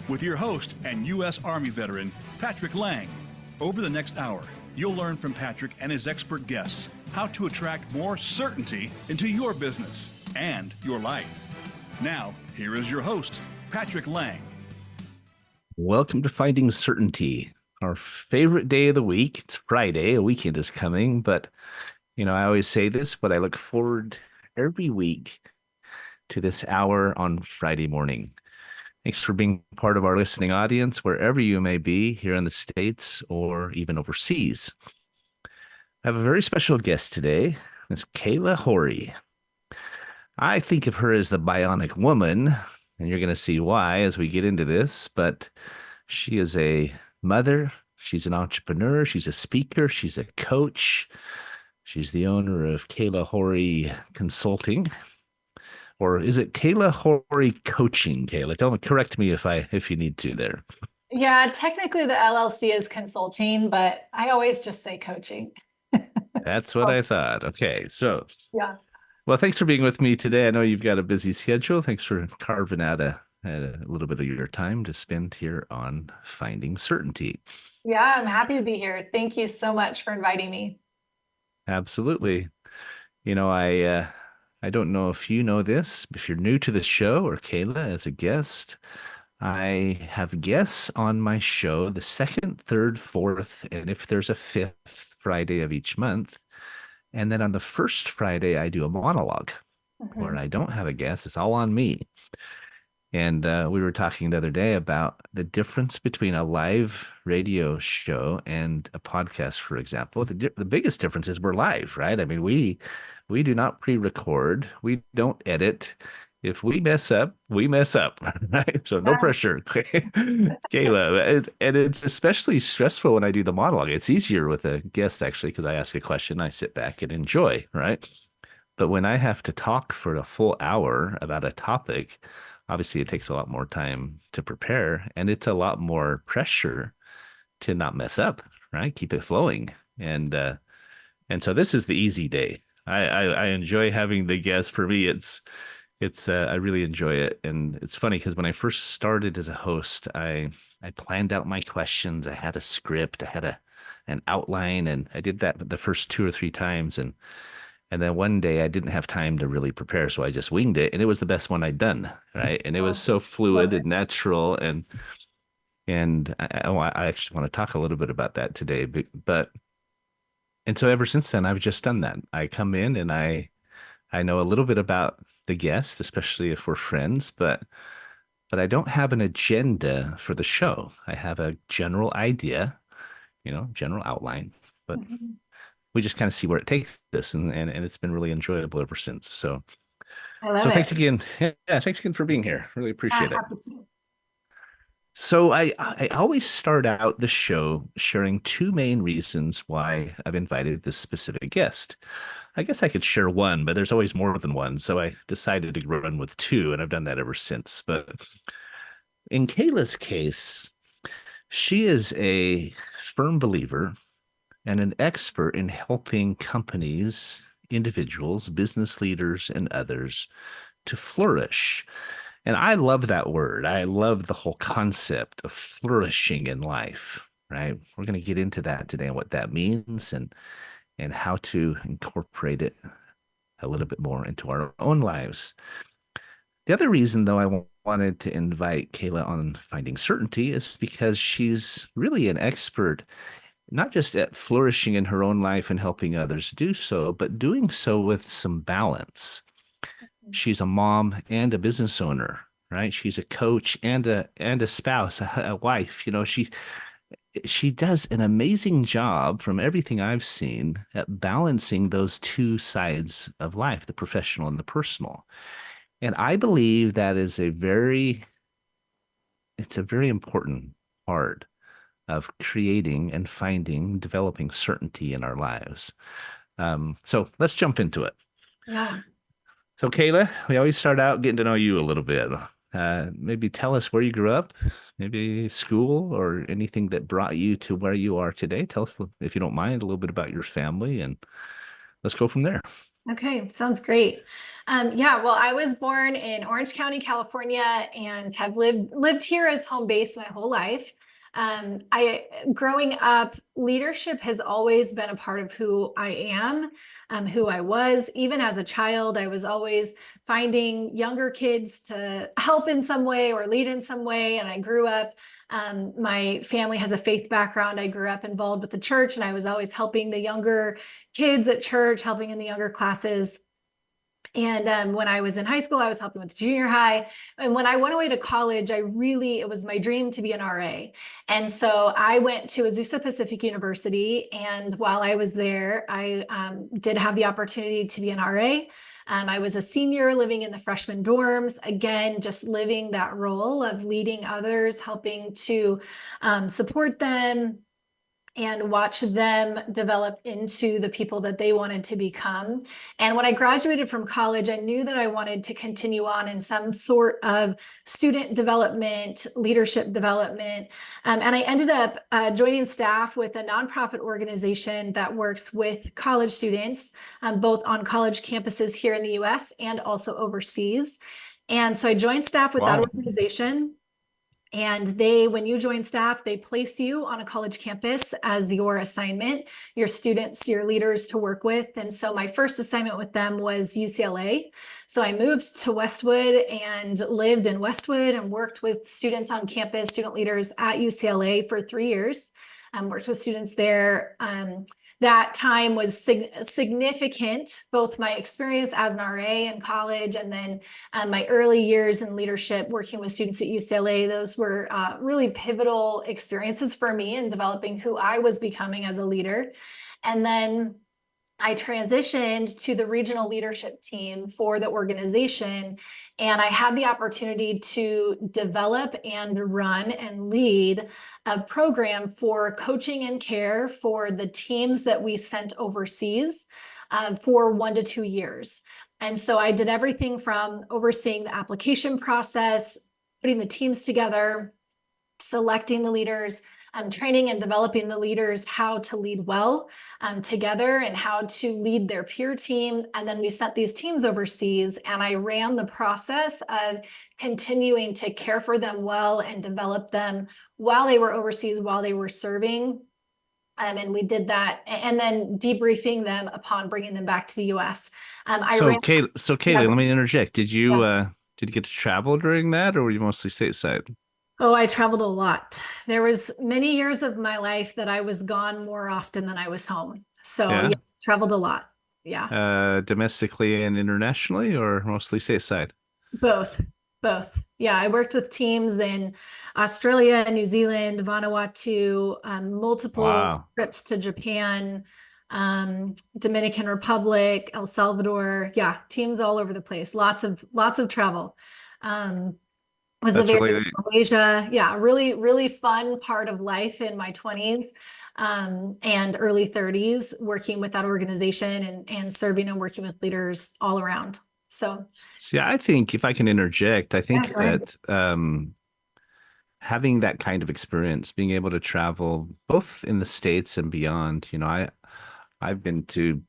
with your host and U.S. Army veteran, Patrick Laing. Over the next hour, you'll learn from Patrick and his expert guests how to attract more certainty into your business and your life. Now, here is your host, Patrick Laing. Welcome to Finding Certainty, our favorite day of the week. It's Friday, a weekend is coming, but I always say this, but I look forward every week to this hour on Friday morning. Thanks for being part of our listening audience, wherever you may be, here in the States or even overseas. I have a very special guest today, Miss Cayla Horey. I think of her as the bionic woman, and you're going to see why as we get into this, but she is a mother, she's an entrepreneur, she's a speaker, she's a coach, she's the owner of Cayla Horey Consulting. Or is it Cayla Horey Coaching, Cayla? Correct me if you need to there. Yeah, technically the LLC is consulting, but I always just say coaching. That's what I thought. Okay, so yeah. Well, thanks for being with me today. I know you've got a busy schedule. Thanks for carving out a little bit of your time to spend here on Finding Certainty. Yeah, I'm happy to be here. Thank you so much for inviting me. Absolutely. I don't know if you know this, if you're new to the show or Cayla as a guest, I have guests on my show the second, third, fourth, and if there's a fifth Friday of each month. And then on the first Friday, I do a monologue where I don't have a guest. It's all on me. And we were talking the other day about the difference between a live radio show and a podcast, for example. The biggest difference is we're live, right? I mean, we do not pre-record. We don't edit. If we mess up, right? So no pressure. Cayla, and it's especially stressful when I do the monologue. It's easier with a guest, actually, because I ask a question, I sit back and enjoy, right? But when I have to talk for a full hour about a topic, obviously it takes a lot more time to prepare, and it's a lot more pressure to not mess up, right? Keep it flowing. And so this is the easy day. I enjoy having the guests. For me, it's I really enjoy it. And it's funny because when I first started as a host, I planned out my questions. I had a script, I had an outline, and I did that the first 2 or 3 times. And then one day I didn't have time to really prepare, so I just winged it, and it was the best one I'd done, right? And it was so fluid and natural, and I actually want to talk a little bit about that today. And so ever since then, I've just done that. I come in and I know a little bit about the guest, especially if we're friends, but I don't have an agenda for the show. I have a general idea, general outline, but we just kind of see where it takes us, and it's been really enjoyable ever since. So thanks again. Yeah, thanks again for being here. Really appreciate it. So I always start out the show sharing 2 main reasons why I've invited this specific guest. I guess I could share one, but there's always more than one. So I decided to run with 2, and I've done that ever since. But in Cayla's case, she is a firm believer and an expert in helping companies, individuals, business leaders, and others to flourish. And I love that word. I love the whole concept of flourishing in life, right? We're going to get into that today and what that means and how to incorporate it a little bit more into our own lives. The other reason, though, I wanted to invite Cayla on Finding Certainty is because she's really an expert, not just at flourishing in her own life and helping others do so, but doing so with some balance. She's a mom and a business owner, right? She's a coach and a spouse, a wife. She does an amazing job, from everything I've seen, at balancing those 2 sides of life, the professional and the personal. And I believe that is a very important part of creating and developing certainty in our lives. So let's jump into it. Yeah. So Cayla, we always start out getting to know you a little bit. Maybe tell us where you grew up, maybe school, or anything that brought you to where you are today. Tell us, if you don't mind, a little bit about your family, and let's go from there. Okay, sounds great. Yeah, well, I was born in Orange County, California, and have lived here as home base my whole life. I growing up, leadership has always been a part of who I am, who I was. Even as a child, I was always finding younger kids to help in some way or lead in some way. And I grew up. My family has a faith background. I grew up involved with the church, and I was always helping the younger kids at church, helping in the younger classes. And when I was in high school, I was helping with junior high. And when I went away to college, it was my dream to be an RA. And so I went to Azusa Pacific University. And while I was there, I did have the opportunity to be an RA. I was a senior living in the freshman dorms, again, just living that role of leading others, helping to support them and watch them develop into the people that they wanted to become. And when I graduated from college, I knew that I wanted to continue on in some sort of student development, leadership development. And I ended up joining staff with a nonprofit organization that works with college students, both on college campuses here in the US and also overseas. And so I joined staff with that Wow. organization. And when you join staff, they place you on a college campus as your assignment, your students, your leaders to work with. And so my first assignment with them was UCLA. So I moved to Westwood and lived in Westwood and worked with students on campus, student leaders at UCLA for 3 years. Worked with students there. That time was significant, both my experience as an RA in college and then my early years in leadership working with students at UCLA. Those were really pivotal experiences for me in developing who I was becoming as a leader. And then I transitioned to the regional leadership team for the organization, and I had the opportunity to develop and run and lead a program for coaching and care for the teams that we sent overseas for 1 to 2 years. And so I did everything from overseeing the application process, putting the teams together, selecting the leaders, training and developing the leaders how to lead well together and how to lead their peer team. And then we sent these teams overseas, and I ran the process of continuing to care for them well and develop them while they were overseas, while they were serving. And we did that, and then debriefing them upon bringing them back to the US. Cayla, Yeah. let me interject. Did you Yeah. did you get to travel during that, or were you mostly stateside? Oh, I traveled a lot. There was many years of my life that I was gone more often than I was home. So yeah, Yeah, traveled a lot. Yeah, domestically and internationally, or mostly stateside? both, both. Yeah, I worked with teams in Australia, New Zealand, Vanuatu, multiple Wow, trips to Japan, Dominican Republic, El Salvador. Yeah, teams all over the place. Lots of travel. Um, was a that's very really Malaysia. Yeah, really, really fun part of life in my 20s and early 30s, working with that organization and serving and working with leaders all around. So See, I think if I can interject, I yeah, think go ahead. that having that kind of experience, being able to travel both in the States and beyond, I've been to,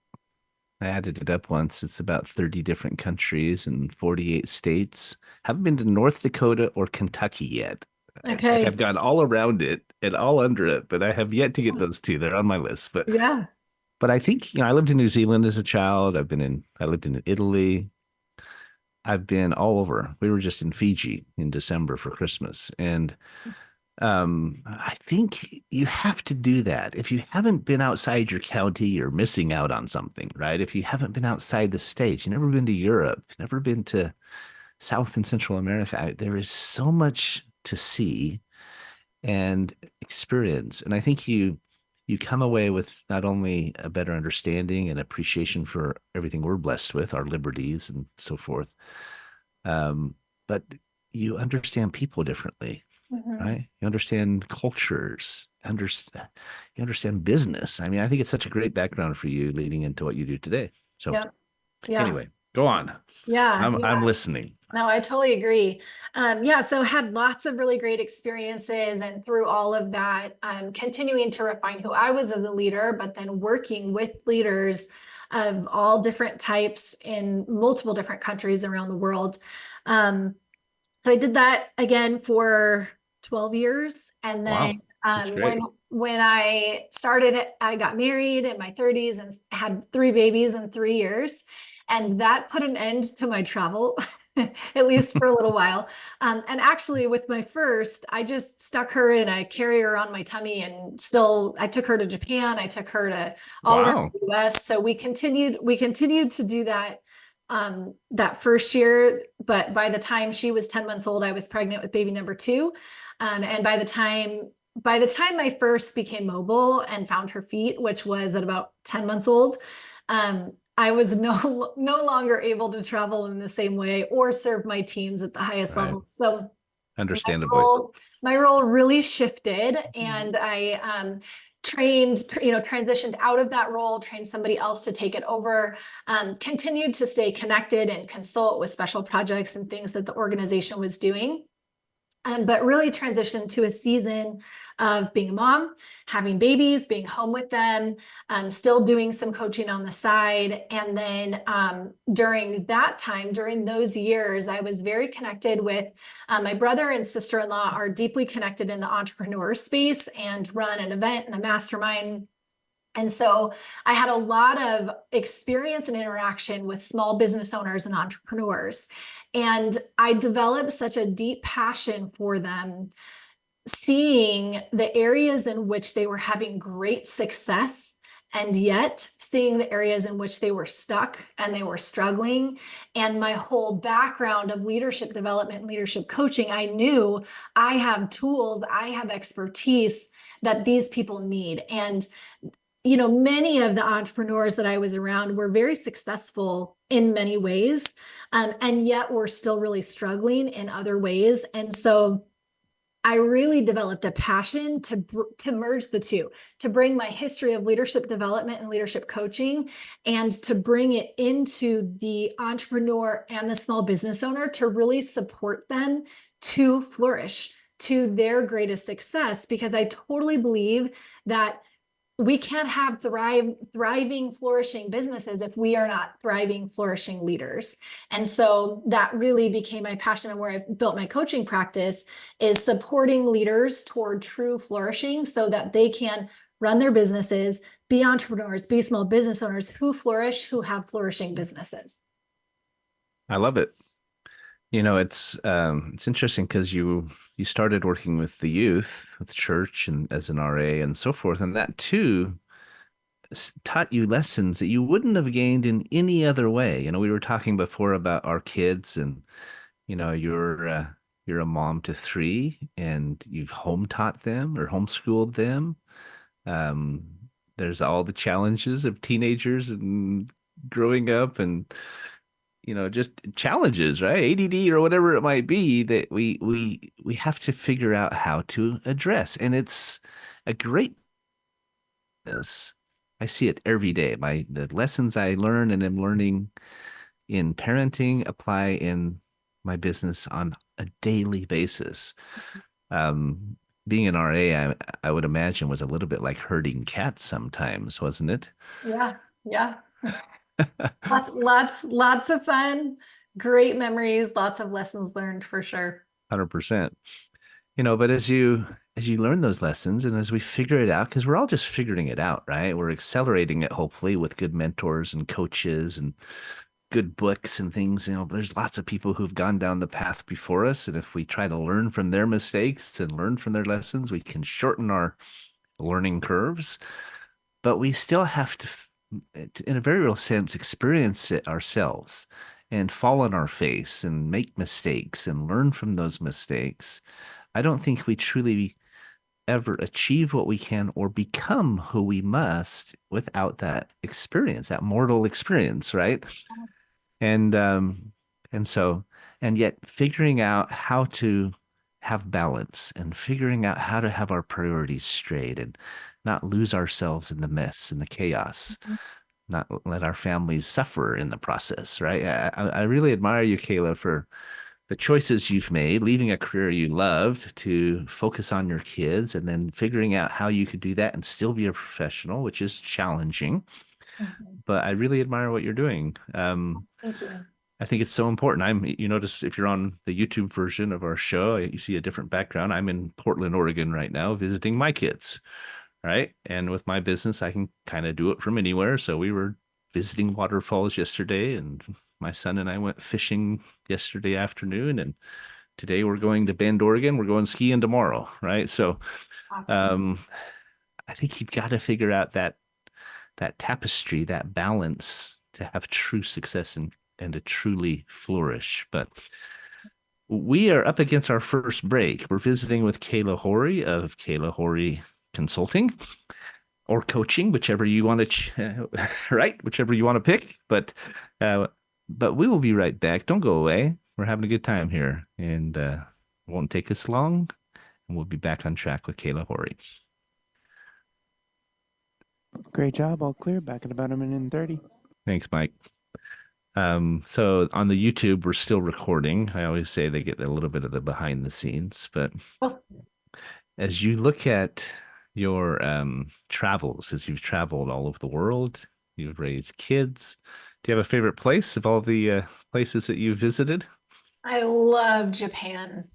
I added it up once, it's about 30 different countries and 48 states. Haven't been to North Dakota or Kentucky yet. It's like I've Okay. gone all around it and all under it, but I have yet to get those two. They're on my list. Yeah. But I think, I lived in New Zealand as a child. I lived in Italy. I've been all over. We were just in Fiji in December for Christmas. And I think you have to do that. If you haven't been outside your county, you're missing out on something, right? If you haven't been outside the States, you've never been to Europe, you've never been to South and Central America, there is so much to see and experience. And I think you come away with not only a better understanding and appreciation for everything we're blessed with, our liberties and so forth, but you understand people differently, Mhm. right? You understand cultures, you understand business. I mean, I think it's such a great background for you leading into what you do today. So Yeah. Yeah. anyway, go on. Yeah. I'm Yeah. listening. No, I totally agree. Yeah, so had lots of really great experiences, and through all of that, continuing to refine who I was as a leader, but then working with leaders of all different types in multiple different countries around the world. So I did that again for 12 years. And Wow. then That's great. when I started, I got married in my 30s and had 3 babies in 3 years. And that put an end to my travel, at least for a little while. And actually, with my first, I just stuck her in a carrier on my tummy, and still, I took her to Japan. I took her to all around Wow. the US. So we continued to do that that first year. But by the time she was 10 months old, I was pregnant with baby number 2. And by the time my first became mobile and found her feet, which was at about 10 months old, I was no longer able to travel in the same way or serve my teams at the highest Right. level. So my Understandably. role really shifted, and I transitioned out of that role, trained somebody else to take it over, continued to stay connected and consult with special projects and things that the organization was doing. But really transitioned to a season of being a mom, having babies, being home with them, still doing some coaching on the side. And then during that time, during those years, I was very connected with my brother and sister-in-law are deeply connected in the entrepreneur space and run an event and a mastermind. And so I had a lot of experience and interaction with small business owners and entrepreneurs. And I developed such a deep passion for them, seeing the areas in which they were having great success, and yet seeing the areas in which they were stuck and they were struggling. And my whole background of leadership development, leadership coaching, I knew I have tools, I have expertise that these people need. And many of the entrepreneurs that I was around were very successful in many ways, and yet were still really struggling in other ways. And so I really developed a passion to merge the two, to bring my history of leadership development and leadership coaching, and to bring it into the entrepreneur and the small business owner to really support them to flourish to their greatest success. Because I totally believe that we can't have thriving, flourishing businesses if we are not thriving, flourishing leaders. And so that really became my passion, and where I've built my coaching practice is supporting leaders toward true flourishing so that they can run their businesses, be entrepreneurs, be small business owners who flourish, who have flourishing businesses. I love it. It's interesting because you started working with the youth, with church, and as an RA and so forth, and that too taught you lessons that you wouldn't have gained in any other way. We were talking before about our kids, and you're a mom to 3, and you've home taught them or homeschooled them. Um, there's all the challenges of teenagers and growing up, and just challenges, right? ADD or whatever it might be that we have to figure out how to address. And it's a great this. I see it every day. The lessons I learn and am learning in parenting apply in my business on a daily basis. Um, Being an RA, I would imagine was a little bit like herding cats sometimes, wasn't it? Yeah, yeah. Lots of fun, great memories, lots of lessons learned for sure. 100%. But as you learn those lessons and as we figure it out, because we're all just figuring it out, right? We're accelerating it hopefully with good mentors and coaches and good books and things. There's lots of people who've gone down the path before us, and if we try to learn from their mistakes and learn from their lessons, we can shorten our learning curves. But we still have to, in a very real sense, experience it ourselves and fall on our face and make mistakes and learn from those mistakes. I don't think we truly ever achieve what we can or become who we must without that experience, that mortal experience, right? And and so and yet figuring out how to have balance and figuring out how to have our priorities straight and not lose ourselves in the mess and the chaos, not let our families suffer in the process, right? I really admire you, Cayla, for the choices you've made, leaving a career you loved to focus on your kids, and then figuring out how you could do that and still be a professional, which is challenging. Mhm. but I really admire what you're doing. Thank you. I think it's so important. You notice if you're on the YouTube version of our show, you see a different background. I'm in Portland, Oregon right now, visiting my kids, right? And with my business, I can kind of do it from anywhere. So we were visiting waterfalls yesterday, and my son and I went fishing yesterday afternoon, and today we're going to Bend, Oregon. We're going skiing tomorrow, right? So Awesome. um, I think you've got to figure out that tapestry, that balance to have true success and to truly flourish. But we are up against our first break. We're visiting with Cayla Horey of Cayla Horey Consulting or coaching, whichever you want to, right? Whichever you want to pick. Uh, but we will be right back. Don't go away. We're having a good time here, and it won't take us long. And we'll be back on track with Cayla Horey. Great job. All clear. Back in about a minute and 30. Thanks, Mike. So on the YouTube, we're still recording. I always say they get a little bit of the behind the scenes, but Oh. as you look at your travels, as you've traveled all over the world, you've raised kids. Do you have a favorite place of all the places that you've visited? I love Japan.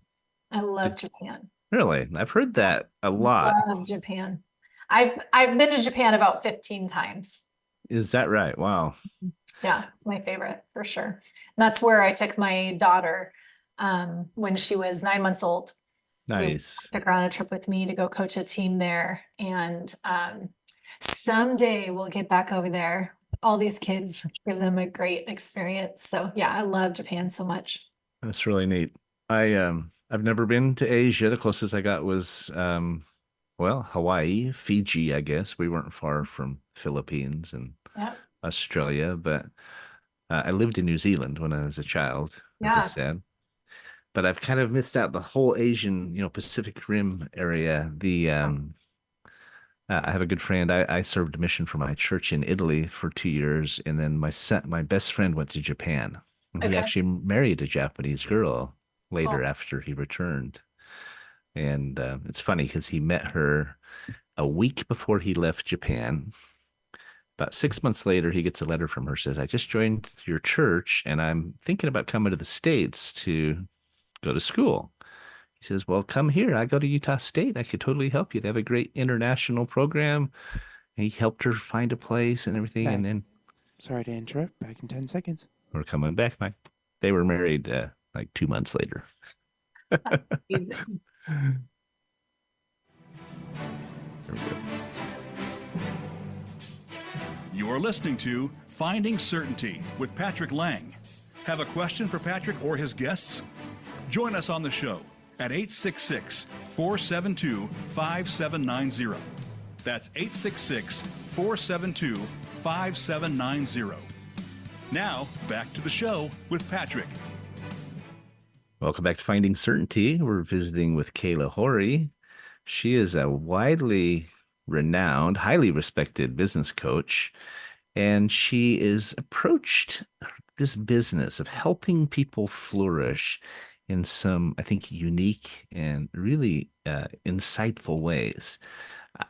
I love Japan. Really? I've heard that a lot. Love Japan. I've been to Japan about 15 times. Is that right? Wow. Yeah, it's my favorite for sure. And that's where I took my daughter when she was 9 months old. Nice. Took her on a trip with me to go coach a team there. And someday we'll get back over there. All these kids, give them a great experience. So yeah, I love Japan so much. That's really neat. I've never been to Asia. The closest I got was well, Hawaii, Fiji, I guess. We weren't far from Philippines and Yeah. Australia, but I lived in New Zealand when I was a child, as I said. But I've kind of missed out the whole Asian, Pacific Rim area. I have a good friend. I served a mission for my church in Italy for 2 years, and then my best friend went to Japan. And he Okay. actually married a Japanese girl later Oh. after he returned. And it's funny because he met her a week before he left Japan. About 6 months later, he gets a letter from her, says, I just joined your church and I'm thinking about coming to the States to go to school. He says, well, come here. I go to Utah State. I could totally help you. They have a great international program. And he helped her find a place and everything. Back. And then Sorry to interrupt. Back in 10 seconds. we're coming back, Mike. They were married like 2 months later. Amazing. There we go. You're listening to Finding Certainty with Patrick Laing. Have a question for Patrick or his guests? Join us on the show at 866-472-5790. That's 866-472-5790. Now, back to the show with Patrick. Welcome back to Finding Certainty. We're visiting with Cayla Horey. She is a widely renowned, highly respected business coach, and she is approached this business of helping people flourish in some, I think, unique and really insightful ways.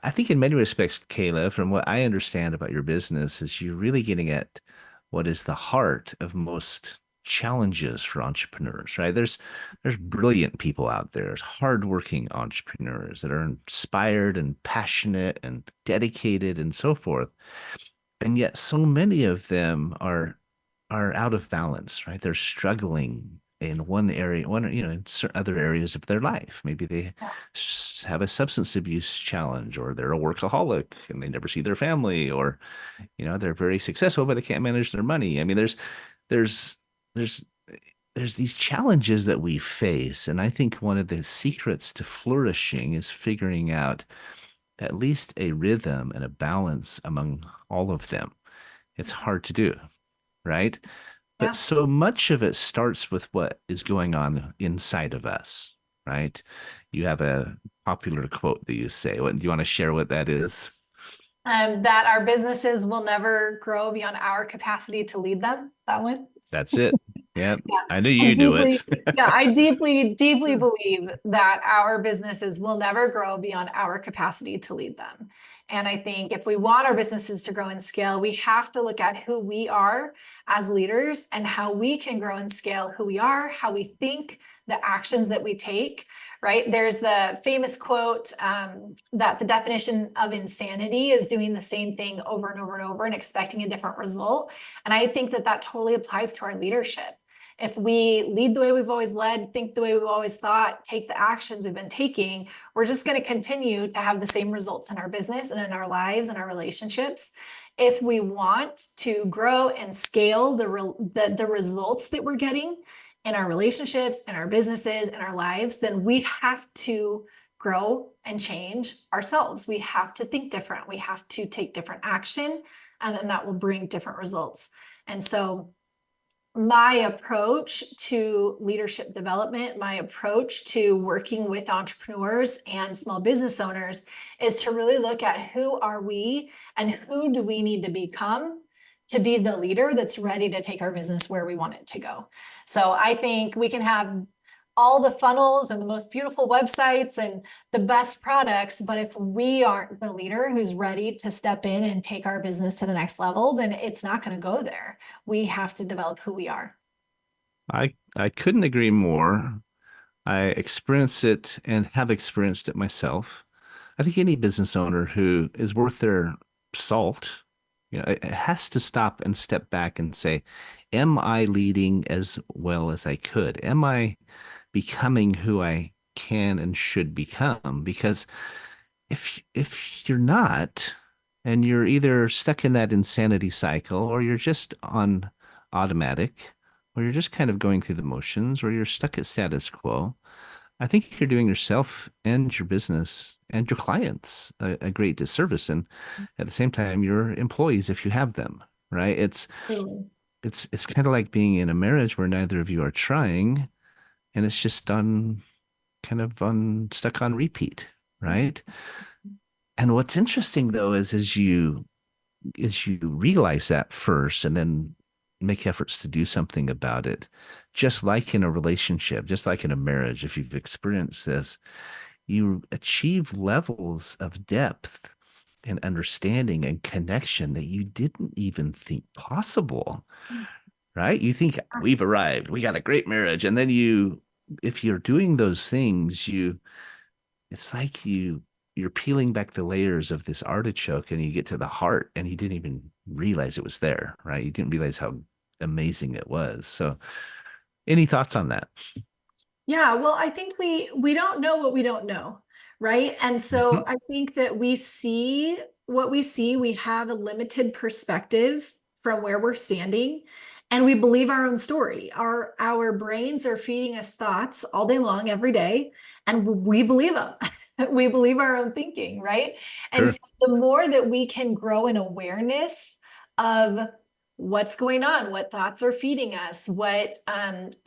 I think in many respects, Cayla, from what I understand about your business, is you're really getting at what is the heart of most challenges for entrepreneurs, right? There's brilliant people out there. There's hardworking entrepreneurs that are inspired and passionate and dedicated and so forth. And yet so many of them are out of balance, right? They're struggling in one area, in certain other areas of their life. Maybe they have a substance abuse challenge, or they're a workaholic and they never see their family, or, they're very successful, but they can't manage their money. I mean, there's these challenges that we face. And I think one of the secrets to flourishing is figuring out at least a rhythm and a balance among all of them. It's hard to do, right? But Yeah. so much of it starts with what is going on inside of us, right? You have a popular quote that you say. Do you want to share what that is? That our businesses will never grow beyond our capacity to lead them. That one. That's it. Yeah, Yeah. I knew you knew it. Yeah, I deeply, deeply believe that our businesses will never grow beyond our capacity to lead them. And I think if we want our businesses to grow and scale, we have to look at who we are as leaders and how we can grow and scale who we are, how we think, the actions that we take, right? There's the famous quote that the definition of insanity is doing the same thing over and over and over and expecting a different result. And I think that that totally applies to our leadership. If we lead the way we've always led, think the way we've always thought, take the actions we've been taking, we're just going to continue to have the same results in our business and in our lives and our relationships. If we want to grow and scale the results that we're getting in our relationships, in our businesses, in our lives, then we have to grow and change ourselves. We have to think different. We have to take different action, and then that will bring different results. And so my approach to leadership development, my approach to working with entrepreneurs and small business owners is to really look at who are we and who do we need to become to be the leader that's ready to take our business where we want it to go. So I think we can have all the funnels and the most beautiful websites and the best products, but if we aren't the leader who's ready to step in and take our business to the next level, then it's not going to go there. We have to develop who we are. I couldn't agree more. I experience it and have experienced it myself. I think any business owner who is worth their salt, it has to stop and step back and say, am I leading as well as I could? Am I becoming who I can and should become? Because if you're not, and you're either stuck in that insanity cycle, or you're just on automatic, or you're just kind of going through the motions, or you're stuck at status quo, I think you're doing yourself and your business and your clients a great disservice. And at the same time, your employees, if you have them, right? It's kind of like being in a marriage where neither of you are trying, and it's just stuck on repeat, right? And what's interesting though is as you realize that first and then make efforts to do something about it, just like in a relationship, just like in a marriage, if you've experienced this, you achieve levels of depth and understanding and connection that you didn't even think possible, right? You think we've arrived, we got a great marriage. And then if you're doing those things, it's like you're peeling back the layers of this artichoke and you get to the heart and you didn't even realize it was there, right? You didn't realize how amazing it was. So any thoughts on that? Yeah, well, I think we don't know what we don't know, right? And so I think that we see what we see. We have a limited perspective from where we're standing, and we believe our own story. Our brains are feeding us thoughts all day long, every day, and we believe them. We believe our own thinking, right? And so the more that we can grow in awareness of what's going on, what thoughts are feeding us, what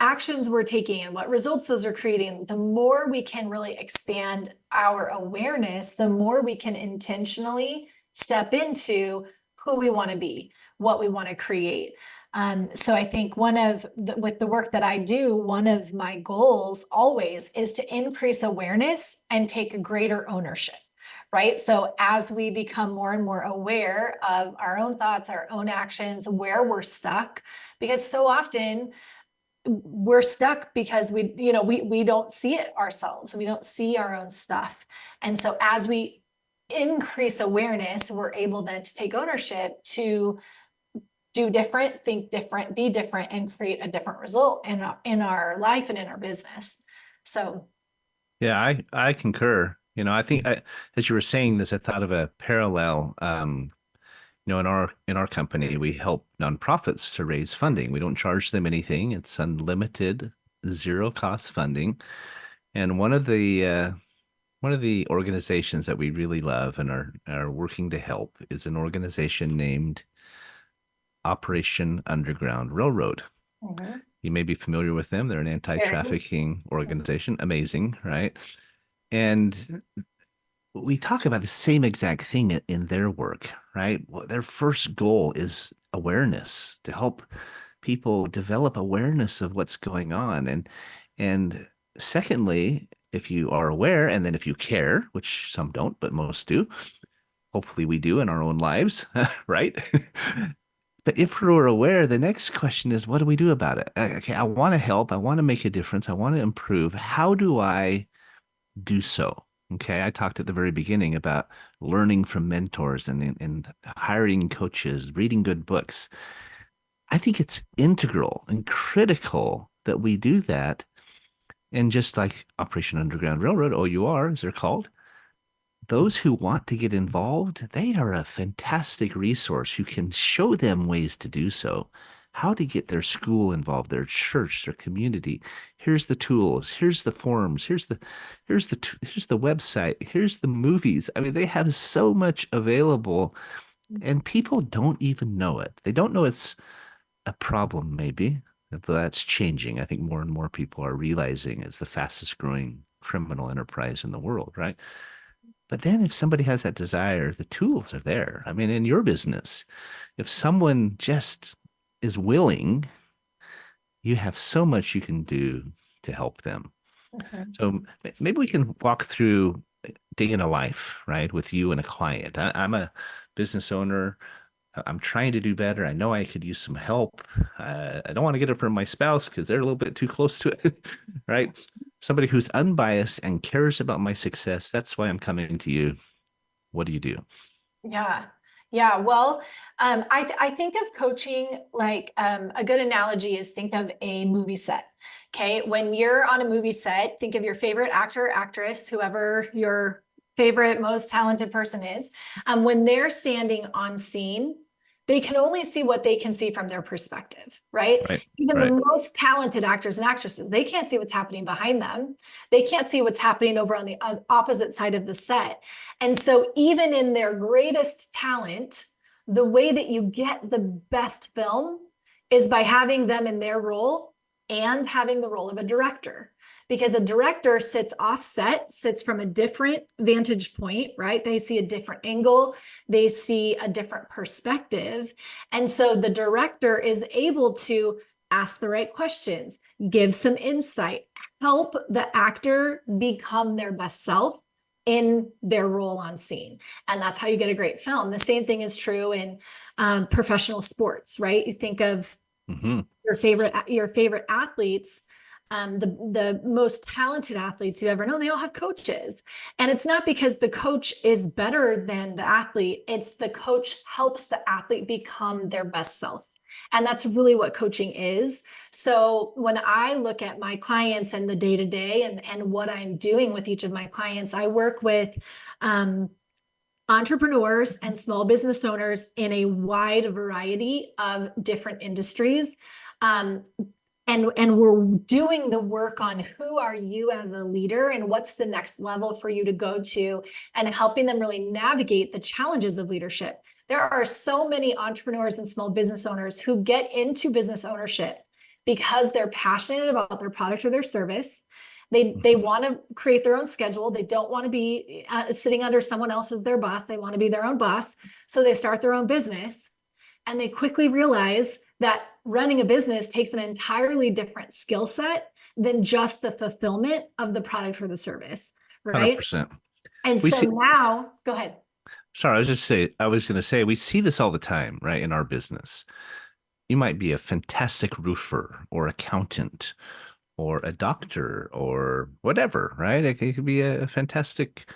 actions we're taking, and what results those are creating, the more we can really expand our awareness, the more we can intentionally step into who we want to be, what we want to create. So I think with the work that I do, one of my goals always is to increase awareness and take greater ownership. Right? So as we become more and more aware of our own thoughts, our own actions, where we're stuck, because so often we're stuck because we don't see it ourselves. We don't see our own stuff. And so as we increase awareness, we're able then to take ownership to do different, think different, be different, and create a different result in our life and in our business. So yeah, I concur. I think as you were saying this, I thought of a parallel. In our company, we help nonprofits to raise funding. We don't charge them anything. It's unlimited, zero cost funding. And one of the organizations that we really love and are working to help is an organization named Operation Underground Railroad. You may be familiar with them. They're an anti-trafficking organization. Amazing, right? And we talk about the same exact thing in their work, right? Well, their first goal is awareness, to help people develop awareness of what's going on. And secondly, if you are aware, and then if you care, which some don't, but most do, hopefully we do in our own lives, right? But if we're aware, the next question is, what do we do about it? Okay, I want to help. I want to make a difference. I want to improve. How do I do so? Okay, I talked at the very beginning about learning from mentors and hiring coaches, reading good books. I think it's integral and critical that we do that. And just like Operation Underground Railroad, OUR, as they're called, those who want to get involved, they are a fantastic resource who can show them ways to do so, how to get their school involved, their church, their community. Here's the tools, here's the forms, here's the website, here's the movies. I mean, they have so much available and people don't even know it. They don't know it's a problem, maybe. That's changing. I think more and more people are realizing it's the fastest growing criminal enterprise in the world, right? But then if somebody has that desire, the tools are there. I mean, in your business, if someone just is willing, you have so much you can do to help them. So maybe we can walk through day in a life, right, with you and a client. I'm a business owner. I'm trying to do better. I know I could use some help. I don't want to get it from my spouse because they're a little bit too close to it, right? Somebody who's unbiased and cares about my success. That's why I'm coming to you. What do you do? Yeah. Yeah. Well, I think of coaching like a good analogy is think of a movie set. Okay. When you're on a movie set, think of your favorite actor, actress, whoever your favorite, most talented person is. When they're standing on scene, they can only see what they can see from their perspective, right? Right. Even Right. the most talented actors and actresses, they can't see what's happening behind them. They can't see what's happening over on the opposite side of the set. And so even in their greatest talent, the way that you get the best film is by having them in their role and having the role of a director. Because a director sits offset, sits from a different vantage point, right? They see a different angle, they see a different perspective. And so the director is able to ask the right questions, give some insight, help the actor become their best self in their role on scene. And that's how you get a great film. The same thing is true in professional sports, right? You think of Mm-hmm. your favorite athletes, the most talented athletes you ever know, they all have coaches. And it's not because the coach is better than the athlete, it's the coach helps the athlete become their best self. And that's really what coaching is. So when I look at my clients and the day-to-day and what I'm doing with each of my clients, I work with entrepreneurs and small business owners in a wide variety of different industries. And we're doing the work on who are you as a leader and what's the next level for you to go to, and helping them really navigate the challenges of leadership. There are so many entrepreneurs and small business owners who get into business ownership because they're passionate about their product or their service. They want to create their own schedule. They don't want to be sitting under someone else as their boss. They want to be their own boss. So they start their own business, and they quickly realize that running a business takes an entirely different skill set than just the fulfillment of the product or the service, right? 100%. And We so see, now, go ahead. sorry, I was going to say, we see this all the time, right, in our business. You might be a fantastic roofer or accountant or a doctor or whatever, right? It could be a fantastic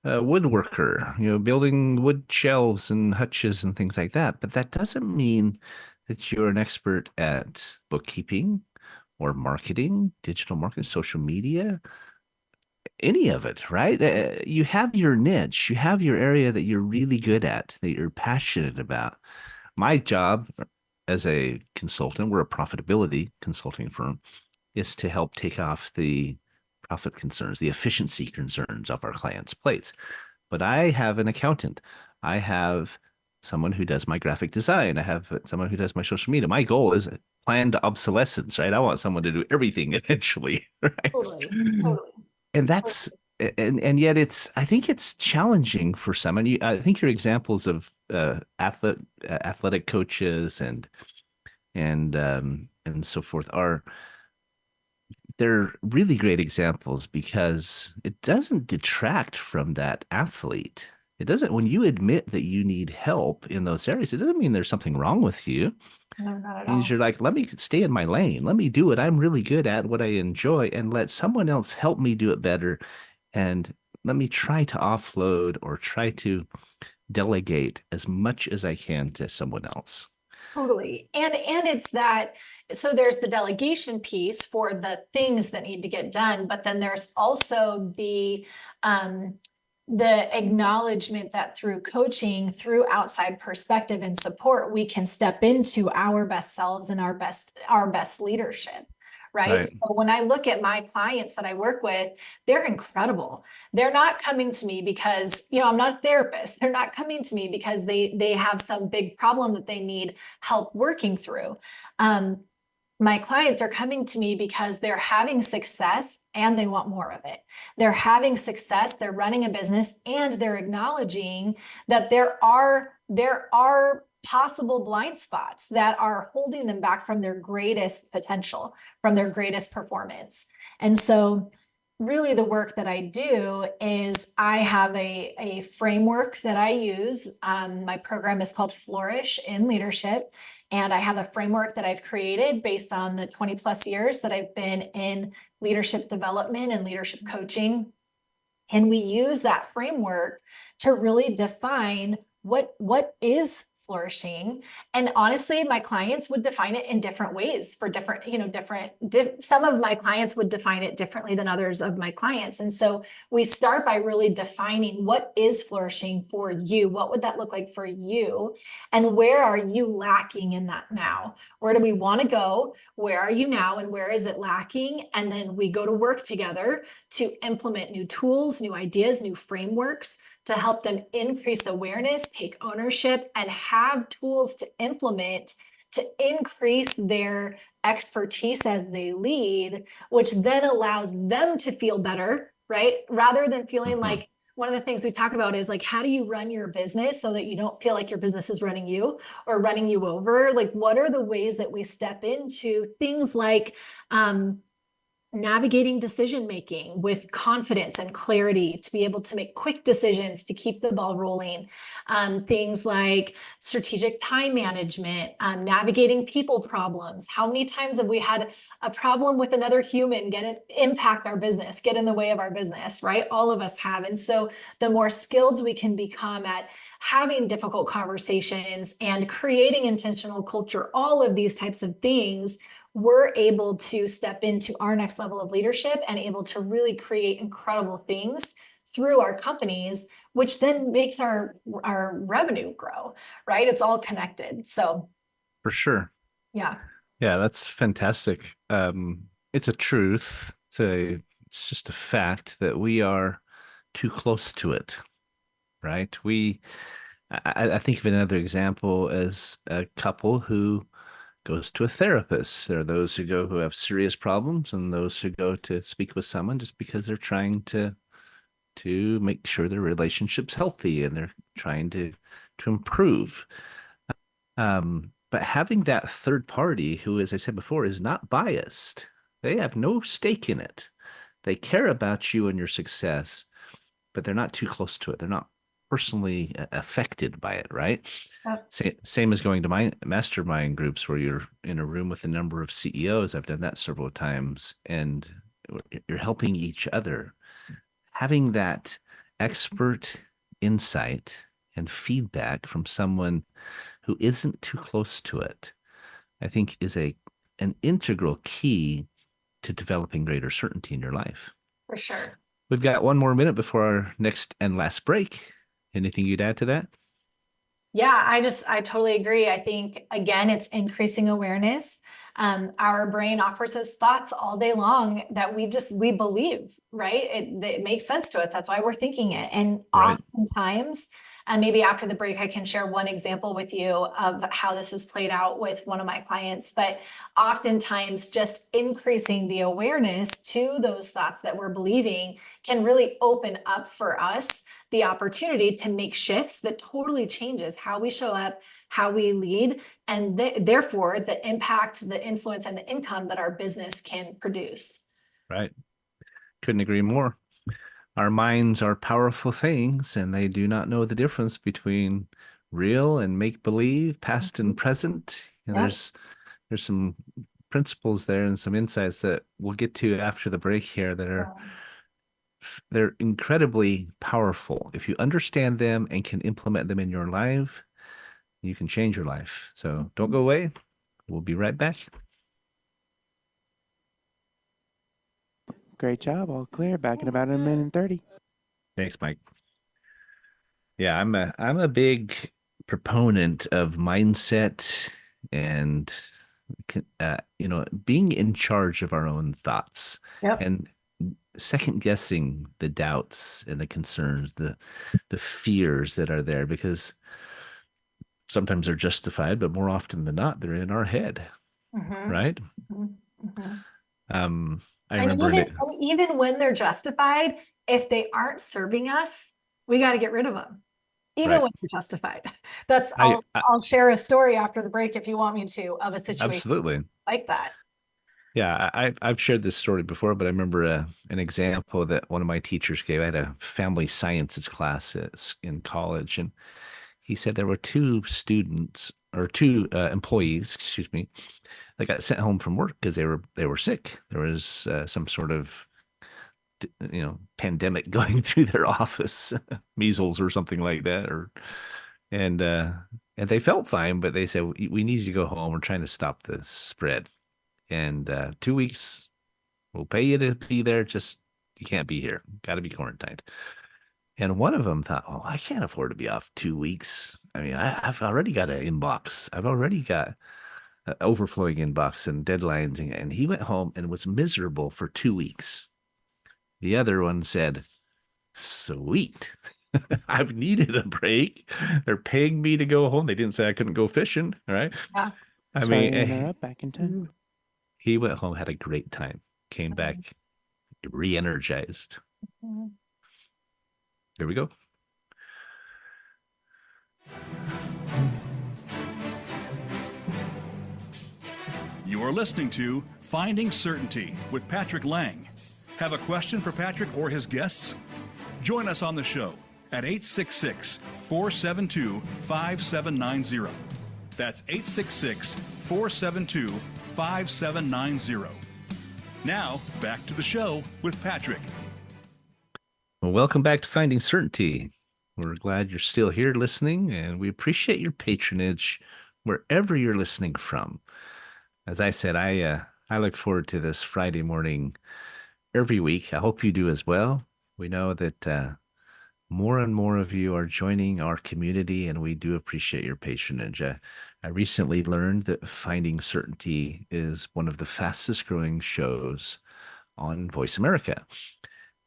woodworker, building wood shelves and hutches and things like that. But that doesn't mean that you're an expert at bookkeeping or marketing, digital marketing, social media, any of it, right? You have your niche, you have your area that you're really good at, that you're passionate about. My job as a consultant, we're a profitability consulting firm, is to help take off the profit concerns, the efficiency concerns of our clients' plates. But I have an accountant. I have someone who does my graphic design. I have someone who does my social media. My goal is planned obsolescence, right? I want someone to do everything eventually, right? Totally, totally. And that's and yet I think it's challenging for some. And I think your examples of athletic coaches and so forth they're really great examples because it doesn't detract from that athlete. It doesn't, when you admit that you need help in those areas, it doesn't mean there's something wrong with you. No, not at It means all. you're like, let me stay in my lane. Let me do what I'm really good at, what I enjoy, and let someone else help me do it better. And let me try to offload or try to delegate as much as I can to someone else. Totally. And it's that, so there's the delegation piece for the things that need to get done, but then there's also the acknowledgement that through coaching, through outside perspective and support, we can step into our best selves and our best leadership. Right. Right. So when I look at my clients that I work with, they're incredible. They're not coming to me because, I'm not a therapist. They're not coming to me because they have some big problem that they need help working through. My clients are coming to me because they're having success and they want more of it. They're having success, they're running a business, and they're acknowledging that there are possible blind spots that are holding them back from their greatest potential, from their greatest performance. And so really the work that I do is I have a framework that I use. My program is called Flourish in Leadership. And I have a framework that I've created based on the 20 plus years that I've been in leadership development and leadership coaching. And we use that framework to really define what is flourishing. And honestly, my clients would define it in different ways for different, some of my clients would define it differently than others of my clients. And so we start by really defining what is flourishing for you. What would that look like for you? And where are you lacking in that now? Where do we want to go? Where are you now? And where is it lacking? And then we go to work together to implement new tools, new ideas, new frameworks to help them increase awareness, take ownership, and have tools to implement to increase their expertise as they lead, which then allows them to feel better, right? Rather than feeling like, one of the things we talk about is like, how do you run your business so that you don't feel like your business is running you or running you over? Like, what are the ways that we step into things like, navigating decision making with confidence and clarity to be able to make quick decisions to keep the ball rolling. Things like strategic time management, navigating people problems. How many times have we had a problem with another human impact our business, get in the way of our business, right? All of us have. And so the more skilled we can become at having difficult conversations and creating intentional culture, all of these types of things, we're able to step into our next level of leadership and able to really create incredible things through our companies, which then makes our revenue grow, right? It's all connected. So For sure. yeah. Yeah, that's fantastic. It's a truth. It's just a fact that we are too close to it, right? I think of another example as a couple who goes to a therapist. There are those who have serious problems and those who go to speak with someone just because they're trying to make sure their relationship's healthy and they're trying to improve. But having that third party who, as I said before, is not biased, they have no stake in it. They care about you and your success, but they're not too close to it. They're not personally affected by it, right? Same as going to my mastermind groups where you're in a room with a number of CEOs. I've done that several times, and you're helping each other. Having that expert insight and feedback from someone who isn't too close to it, I think is an integral key to developing greater certainty in your life. For sure. We've got one more minute before our next and last break. Anything you'd add to that? Yeah, I totally agree. I think, again, it's increasing awareness. Our brain offers us thoughts all day long that we believe, right? It makes sense to us. That's why we're thinking it. And Right. oftentimes, and maybe after the break, I can share one example with you of how this has played out with one of my clients. But oftentimes, just increasing the awareness to those thoughts that we're believing can really open up for us the opportunity to make shifts that totally changes how we show up, how we lead, and therefore the impact, the influence, and the income that our business can produce. Right. Couldn't agree more. our minds are powerful things, and they do not know the difference between real and make believe, past and present. And Yep. there's some principles there and some insights that we'll get to after the break here that are they're incredibly powerful. If you understand them and can implement them in your life, you can change your life. So don't go away. We'll be right back. Great job. All clear. Back in about a minute and 30. Thanks, Mike. Yeah, I'm a big proponent of mindset and being in charge of our own thoughts Yep. and second guessing the doubts and the concerns, the fears that are there, because sometimes they're justified, but more often than not, they're in our head, right? I And remember even when they're justified, if they aren't serving us, we got to get rid of them. Even Right. when they're justified. That's I I'll share a story after the break if you want me to, of a situation absolutely. like that. Yeah, I've shared this story before, but I remember an example that one of my teachers gave. I had a family sciences class in college, and he said there were two employees, excuse me, that got sent home from work because they were sick. There was some sort of pandemic going through their office, measles or something like that, and they felt fine, but they said we need you to go home. We're trying to stop the spread. And 2 weeks, we'll pay you to be there. Just you can't be here. Got to be quarantined. And one of them thought, "Oh, I can't afford to be off 2 weeks. I mean, I've already got an inbox. I've already got an overflowing inbox and deadlines." And he went home and was miserable for 2 weeks. The other one said, "Sweet. I've needed a break. They're paying me to go home. They didn't say I couldn't go fishing, right?" Yeah. Sorry to interrupt. Back in 10. He went home, had a great time, came back re-energized. Here we go. You're listening to Finding Certainty with Patrick Laing. Have a question for Patrick or his guests? Join us on the show at 866-472-5790. That's 866-472-5790. Now, back to the show with Patrick. Well, welcome back to Finding Certainty. We're glad you're still here listening, and we appreciate your patronage wherever you're listening from. As I said, I look forward to this Friday morning every week. I hope you do as well. We know that more and more of you are joining our community, and we do appreciate your patronage. I recently learned that Finding Certainty is one of the fastest growing shows on Voice America,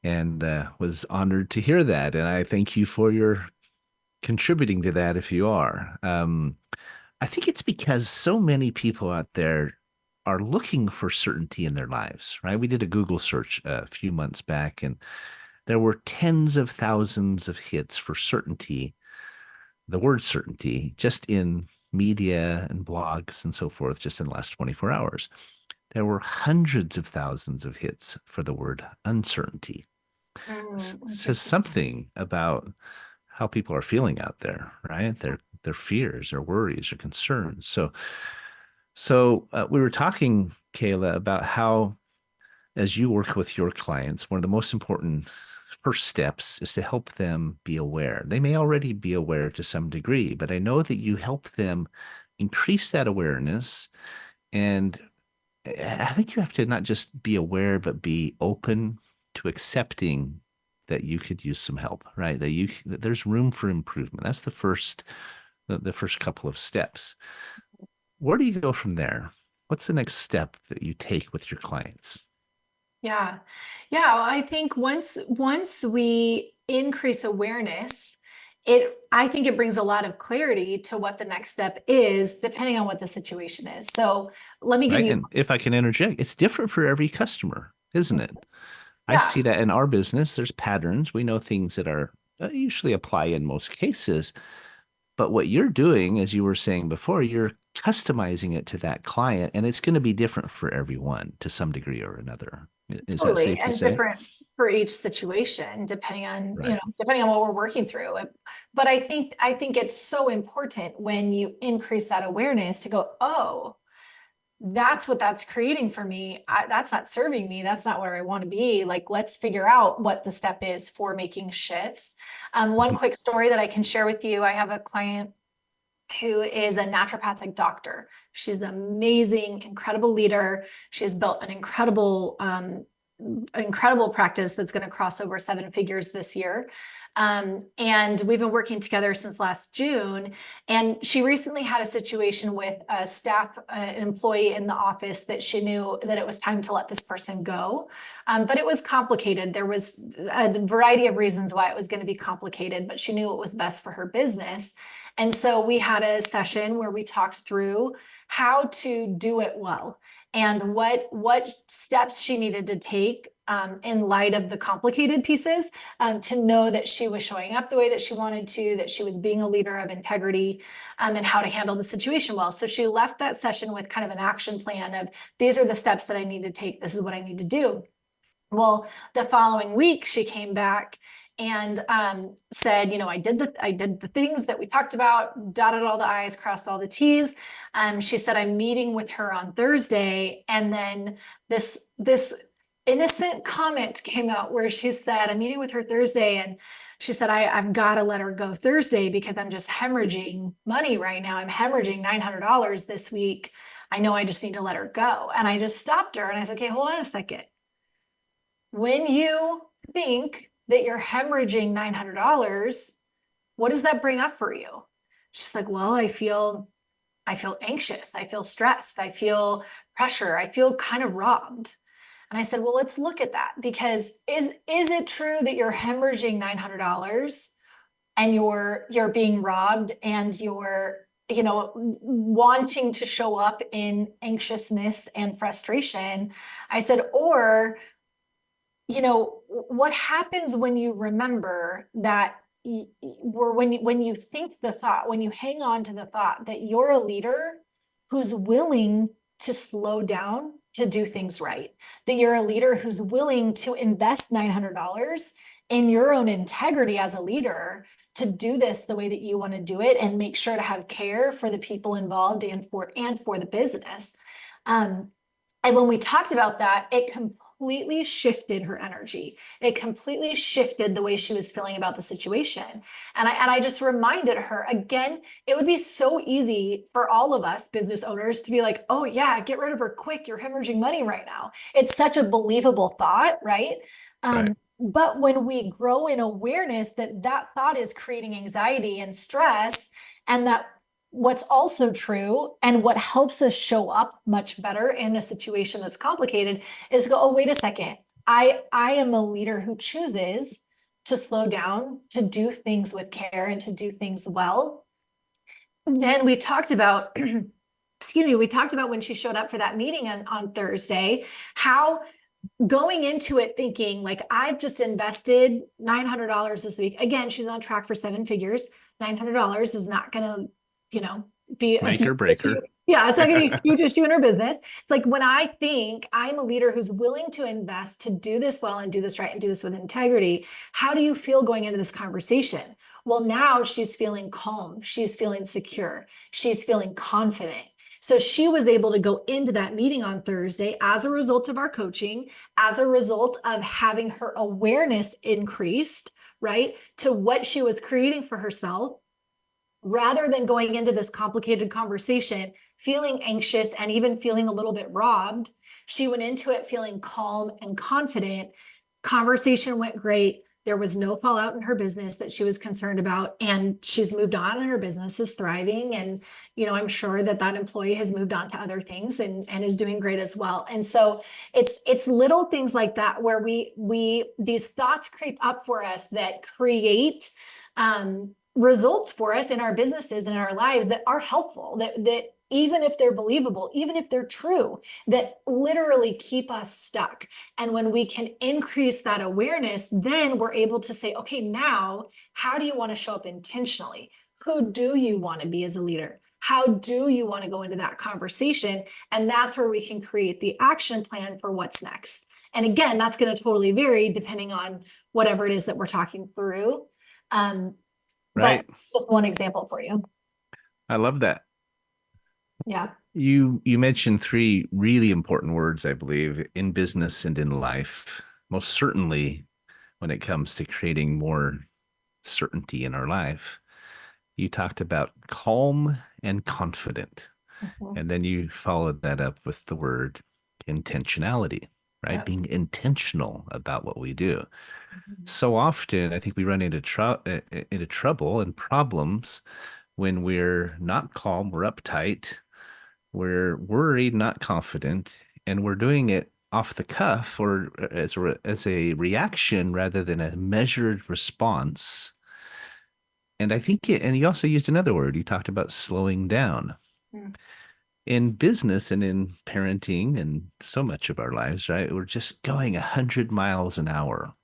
and was honored to hear that. And I thank you for your contributing to that if you are. I think it's because so many people out there are looking for certainty in their lives, right? We did a Google search a few months back, and there were tens of thousands of hits for certainty, the word certainty, just in media and blogs and so forth, just in the last 24 hours. There were hundreds of thousands of hits for the word uncertainty. Says something about how people are feeling out there, right? Their fears, their worries, their concerns. So we were talking, Cayla, about how, as you work with your clients, one of the most important first steps is to help them be aware. They may already be aware to some degree, but I know that you help them increase that awareness. And I think you have to not just be aware, but be open to accepting that you could use some help, right? That there's room for improvement. That's the first couple of steps. Where do you go from there? What's the next step that you take with your clients? Yeah. I think once we increase awareness, I think it brings a lot of clarity to what the next step is, depending on what the situation is. So let me give you. And if I can interject, it's different for every customer, isn't it? I see that in our business. There's patterns. We know things that are usually apply in most cases. But what you're doing, as you were saying before, you're customizing it to that client, and it's going to be different for everyone to some degree or another. Is that safe to say? for each situation, depending on, Right. depending on what we're working through. But I think it's so important when you increase that awareness to go, oh, that's what that's creating for me. That's not serving me. That's not where I want to be. Like, let's figure out what the step is for making shifts. One quick story that I can share with you. I have a client who is a naturopathic doctor. She's an amazing, incredible leader. She has built an incredible practice that's going to cross over 7 figures this year. And we've been working together since last June. And she recently had a situation with a staff, an employee in the office that she knew that it was time to let this person go. But it was complicated. There was a variety of reasons why it was going to be complicated, but she knew what was best for her business. And so we had a session where we talked through how to do it well and what steps she needed to take in light of the complicated pieces to know that she was showing up the way that she wanted to, that she was being a leader of integrity, and how to handle the situation well. So she left that session with kind of an action plan of, these are the steps that I need to take. This is what I need to do. Well, the following week she came back and said, I did the things that we talked about, dotted all the I's, crossed all the T's. She said, I'm meeting with her on Thursday. And then this innocent comment came out where she said, I'm meeting with her Thursday. And she said, I've got to let her go Thursday because I'm just hemorrhaging money right now. I'm hemorrhaging $900 this week. I know I just need to let her go. And I just stopped her and I said, okay, hold on a second. When you think that you're hemorrhaging $900, what does that bring up for you? She's like, well, I feel anxious. I feel stressed. I feel pressure. I feel kind of robbed. And I said, well, let's look at that, because is it true that you're hemorrhaging $900 and you're being robbed and you're, wanting to show up in anxiousness and frustration? I said, or what happens when you remember that, when you think the thought, when you hang on to the thought that you're a leader who's willing to slow down to do things right, that you're a leader who's willing to invest $900 in your own integrity as a leader to do this the way that you want to do it and make sure to have care for the people involved and for the business. And when we talked about that, it completely shifted her energy. It completely shifted the way she was feeling about the situation. And I just reminded her, again, it would be so easy for all of us business owners to be like, oh yeah, get rid of her quick. You're hemorrhaging money right now. It's such a believable thought, right? Right. But when we grow in awareness that that thought is creating anxiety and stress, and that what's also true and what helps us show up much better in a situation that's complicated is to go, oh, wait a second. I am a leader who chooses to slow down, to do things with care and to do things well. And then we talked about, we talked about when she showed up for that meeting on Thursday, how going into it thinking like, I've just invested $900 this week. Again, she's on track for 7 figures. $900 is not going to, be a Make or huge break issue. her. Yeah, it's not going to be a huge issue in her business. It's like, when I think I'm a leader who's willing to invest to do this well and do this right and do this with integrity, how do you feel going into this conversation? Well, now she's feeling calm. She's feeling secure. She's feeling confident. So she was able to go into that meeting on Thursday as a result of our coaching, as a result of having her awareness increased, right, to what she was creating for herself. Rather than going into this complicated conversation, feeling anxious and even feeling a little bit robbed, she went into it feeling calm and confident. Conversation went great. There was no fallout in her business that she was concerned about, and she's moved on and her business is thriving. And, I'm sure that employee has moved on to other things and is doing great as well. And so it's little things like that where these thoughts creep up for us that create, results for us in our businesses and in our lives that are helpful, that even if they're believable, even if they're true, that literally keep us stuck. And when we can increase that awareness, then we're able to say, okay, now, how do you want to show up intentionally? Who do you want to be as a leader? How do you want to go into that conversation? And that's where we can create the action plan for what's next. And again, that's going to totally vary depending on whatever it is that we're talking through. But Right. it's just one example for you. I love that. Yeah. You mentioned three really important words, I believe, in business and in life. Most certainly when it comes to creating more certainty in our life. You talked about calm and confident. Mhm. And then you followed that up with the word intentionality, right? Yep. Being intentional about what we do. Mhm. So often, I think we run into trouble and problems when we're not calm, we're uptight, we're worried, not confident, and we're doing it off the cuff or as a reaction rather than a measured response. And I think and you also used another word. You talked about slowing down. Mm. In business and in parenting and so much of our lives, right? We're just going 100 miles an hour.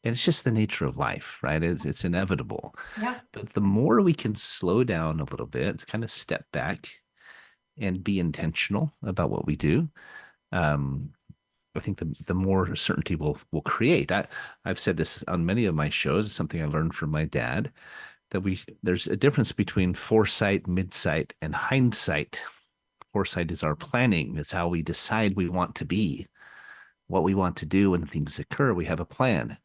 And it's just the nature of life, right? It's inevitable. Yeah. But the more we can slow down a little bit, kind of step back and be intentional about what we do, um, I think the more certainty we'll create. I've said this on many of my shows. It's something I learned from my dad that there's a difference between foresight, midsight, and hindsight. Foresight is our planning. It's how we decide we want to be, what we want to do when things occur. We have a plan.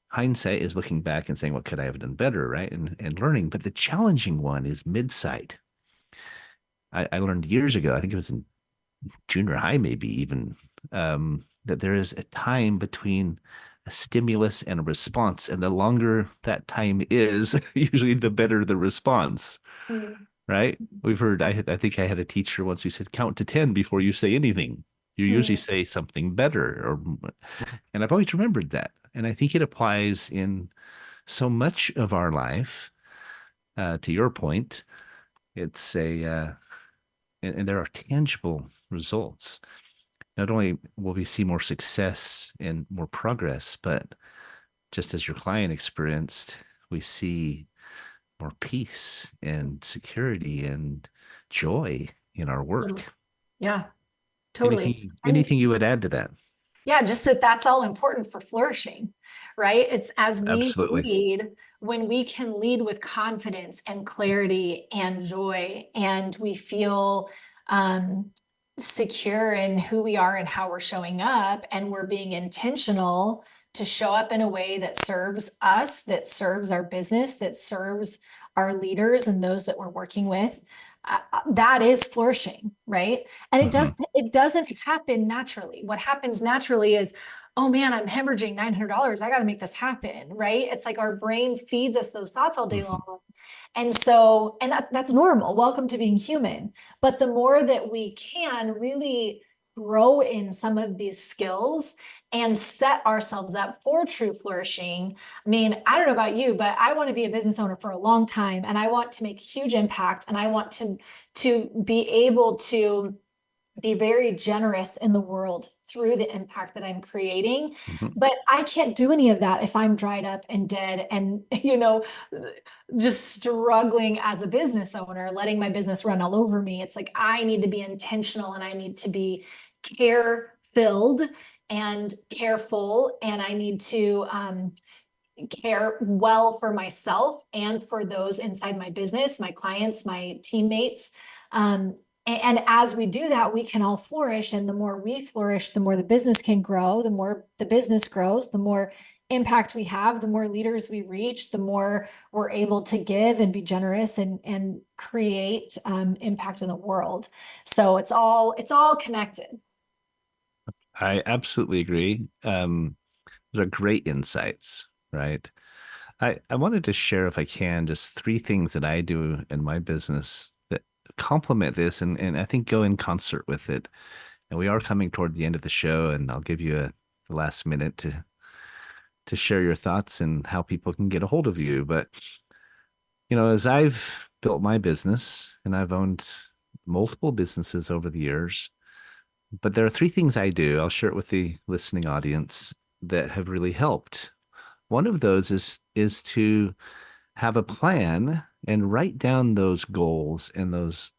Hindsight is looking back and saying, what could I have done better, right? And learning. But the challenging one is midsight. I learned years ago, I think it was in junior high, maybe even, that there is a time between a stimulus and a response. And the longer that time is, usually the better the response, Mm. right? We've heard, I think I had a teacher once who said, count to 10 before you say anything. You usually Mm. say something better, and I've always remembered that. And I think it applies in so much of our life. To your point, it's and there are tangible results. Not only will we see more success and more progress, but just as your client experienced, we see more peace and security and joy in our Totally. work. Yeah, totally. And Anything you would add to that? yeah, just that's all important for flourishing, right? It's as we Absolutely. lead, when we can lead with confidence and clarity and joy, and we feel um, secure in who we are and how we're showing up, and we're being intentional to show up in a way that serves us, that serves our business, that serves our leaders and those that we're working with. That is flourishing, right? And Mhm. it doesn't happen naturally. What happens naturally is, oh man, I'm hemorrhaging $900. I got to make this happen, right? It's like our brain feeds us those thoughts all day Mhm. long. And so, and that's normal. Welcome to being human. But the more that we can really grow in some of these skills and set ourselves up for true flourishing. I mean, I don't know about you, but I want to be a business owner for a long time, and I want to make huge impact, and I want to be able to be very generous in the world through the impact that I'm creating. Mhm. But I can't do any of that if I'm dried up and dead and, just struggling as a business owner, letting my business run all over me. It's like I need to be intentional, and I need to be care filled and careful, and I need to care well for myself and for those inside my business, my clients, my teammates. And as we do that, we can all flourish. And the more we flourish, the more the business can grow. The more the business grows, the more impact we have, the more leaders we reach, the more we're able to give and be generous and create impact in the world. So it's all connected. I absolutely agree. Those are great insights, right? I wanted to share, if I can, just three things that I do in my business that complement this and I think go in concert with it. And we are coming toward the end of the show, and I'll give you the last minute to share your thoughts and how people can get a hold of you. But as I've built my business and I've owned multiple businesses over the years, but there are three things I do. I'll share it with the listening audience that have really helped. One of those is to have a plan and write down those goals and those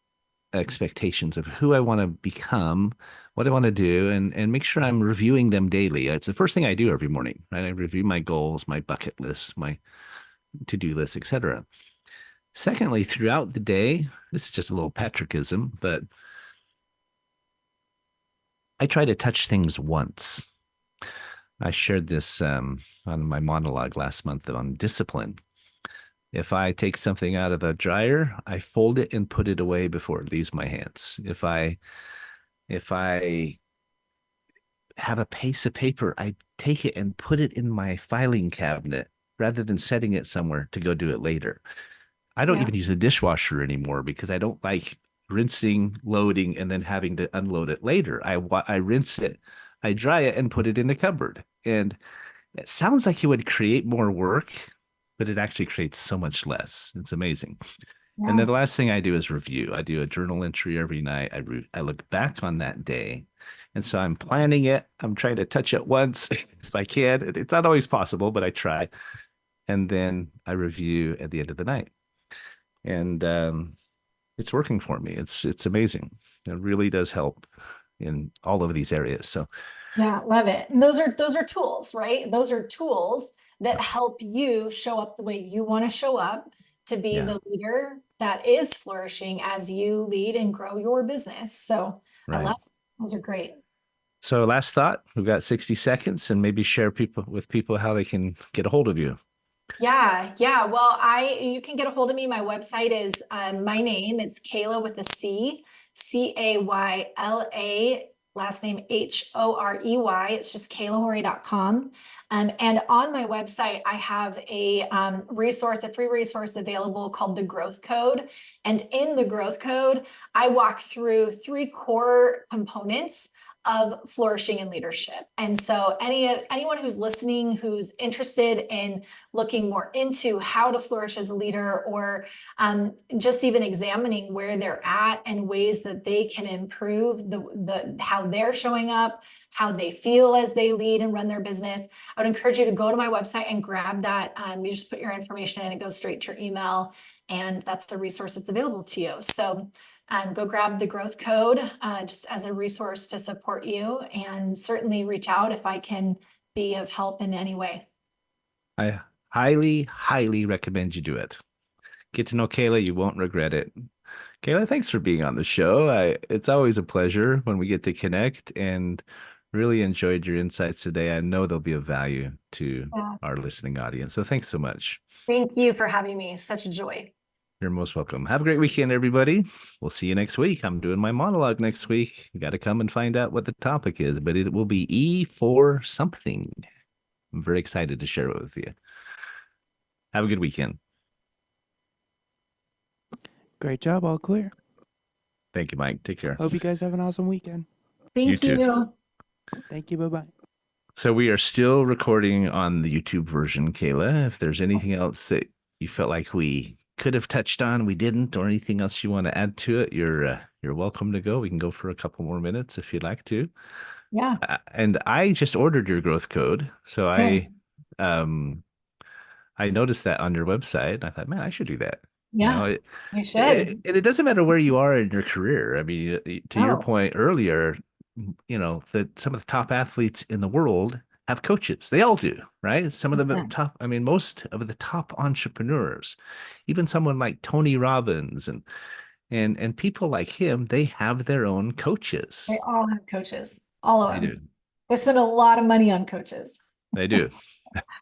expectations of who I want to become, what I want to do, and make sure I'm reviewing them daily. It's the first thing I do every morning, right? I review my goals, my bucket list, my to-do list, etc. Secondly, throughout the day, this is just a little Patrickism, but I try to touch things once. I shared this on my monologue last month on discipline. If I take something out of the dryer, I fold it and put it away before it leaves my hands. If I have a piece of paper, I take it and put it in my filing cabinet rather than setting it somewhere to go do it later. I don't Yeah. even use the dishwasher anymore because I don't like rinsing, loading, and then having to unload it later. I rinse it, I dry it, and put it in the cupboard. And it sounds like it would create more work, but it actually creates so much less. It's amazing. And then the last thing I do is review. I do a journal entry every night. I look back on that day. And so I'm planning it. I'm trying to touch it once if I can. It's not always possible, but I try. And then I review at the end of the night. And it's working for me. It's amazing. It really does help in all of these areas. So Yeah, love it. And those are tools, right? Those are tools that help you show up the way you want to show up to be yeah, the leader that is flourishing as you lead and grow your business. So I right. love it. Those are great. So last thought, we've got 60 seconds and maybe share with people how they can get a hold of you. Yeah, yeah. Well, you can get a hold of me. My website is my name. It's Cayla with a C, Cayla, last name Horey. It's just caylahorey.com. And on my website, I have a free resource available called the Growth Code. And in the Growth Code, I walk through 3 core components of flourishing in leadership. And so anyone who's listening, who's interested in looking more into how to flourish as a leader, or just even examining where they're at and ways that they can improve the how they're showing up, how they feel as they lead and run their business, I would encourage you to go to my website and grab that. You just put your information in, it goes straight to your email, and that's the resource that's available to you. So go grab the Growth Code just as a resource to support you, and certainly reach out if I can be of help in any way. I highly, highly recommend you do it. Get to know Cayla. You won't regret it. Cayla, thanks for being on the show. It's always a pleasure when we get to connect, and really enjoyed your insights today. I know they'll be of value to Yeah. our listening audience. So thanks so much. Thank you for having me. Such a joy. You're most welcome. Have a great weekend, everybody. We'll see you next week. I'm doing my monologue next week. You got to come and find out what the topic is, but it will be E for something. I'm very excited to share it with you. Have a good weekend. Great job. All clear. Thank you, Mike. Take care. Hope you guys have an awesome weekend. Thank You too. you. Thank you. Bye-bye. So we are still recording on the YouTube version, Cayla. If there's anything else that you felt like we could have touched on, we didn't, or anything else you want to add to it, you're welcome to go. We can go for a couple more minutes if you'd like to. Yeah. And I just ordered your growth code, so I noticed that on your website. I thought, man, I should do that. Yeah. You should. It doesn't matter where you are in your career. I mean, to your point earlier, that some of the top athletes in the world have coaches. They all do, right? Some of the top, I mean, most of the top entrepreneurs, even someone like Tony Robbins and people like him, they have their own coaches. They all have coaches. All of They them. do. They spend a lot of money on coaches. They do.